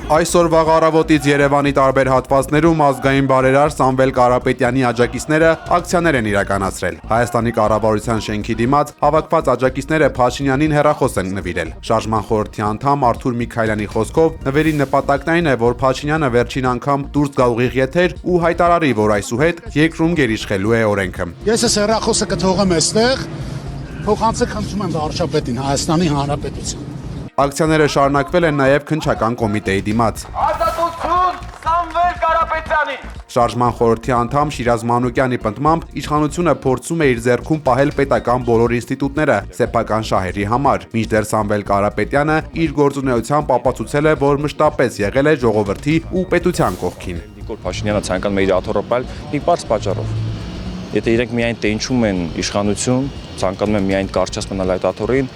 Այսօր վաղ առավոտից Երևանի տարբեր հատվածներում ազգային բարերար Սամվել Կարապետյանի աջակիցները ակցիաներ են իրականացրել։ Հայաստանի կառավարության շենքի դիմաց հավաքված աջակիցները Փաշինյանին հեռախոս են նվիրել։ Շարժման խորհրդի անդամ Արթուր Միքայելյանի խոսքով նվերի նպատակն այն է, որ Փաշինյանը վերջին անգամ դուրս գա ուղիղ եթեր ու հայտարարի, որ այսուհետ երկրում գերիշխելու է օրենքը։ Ես այս հեռախոսը կթողեմ այստեղ, փոխանցեք խնդրում եմ վարչապետին Հայաստանի Հանրապետության։ Ակցիաները շարունակվել են նաև քննչական կոմիտեի դիմաց։ Ազատություն Սամվել Կարապետյանի։ Շարժման խորհրդի անդամ Շիրազ Մանուկյանի պնդմամբ իշխանությունը փորձում է իր ձեռքում պահել պետական բոլոր ինստիտուտները սեփական շահերի համար, մինչդեռ Սամվել Կարապետյանը իր գործունեությամբ ապացուցել է, որ մշտապես եղել է ժողովրդի ու պետության կողքին։ Նիկոլ Փաշինյանը ցանկանում է իր աթոռոպալ մի բարձ պատճառով։ Եթե իրենք միայն տենչում են իշխանություն, ցանկանում են միայն կարճած մնալ այդ աթոռին,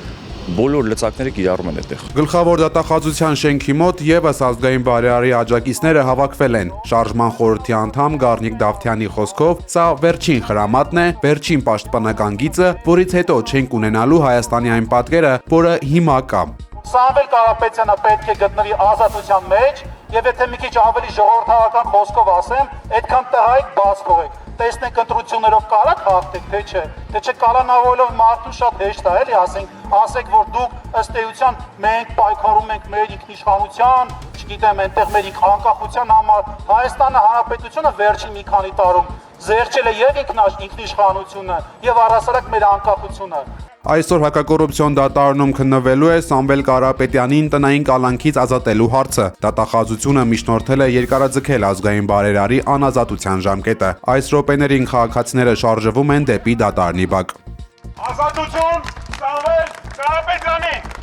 բոլոր լծակները կիրառում են այդտեղ։ Գլխավոր դատախազության շենքի մոտ եւս ազգային բարերարի աջակիցները հավաքվել են։ Շարժման խորհրդի անդամ Գառնիկ Դավթյանի խոսքով, սա վերջին խրամատն է, վերջին պաշտպանական գիծը, որից հետո չենք ունենալու Հայաստանի այն պատկերը, որը հիմա կա։ Սամվել Կարապետյանը պետք է գտնվի ազատության մեջ, եւ եթե մի քիչ ավելի ժողովրդական խոսքով ասեմ, այդքան տղայք բաց թողեք։ Տեսնենք ընտրություններով կարա՞ք հաղթեք, թե չէ։ Թե չէ կալանավորելով մարդուն շատ հեշտ է, էլի ասեք, որ դուք ըստ էության մենք պայքարում ենք մեր ինքնիշխանության, չգիտեմ, այնտեղ մեր անկախության համար։ Հայաստանը Հանրապետությունը վերջին մի քանի տարում զերծել է եւ ինքնիշխանությունը եւ առհասարակ մեր անկախությունը։ Այսօր հակակոռուպցիոն դատարանում քննվելու է Սամվել Կարապետյանին տնային կալանքից ազատելու հարցը։ Դատախազությունը միջնորդել է երկարաձգել ազգային բարերարի անազատության ժամկետը։ Այս րոպեներին քաղաքացիները շարժվում են դեպի դատարանի բակ։ Ազատություն Սամվել Կարապետյանի։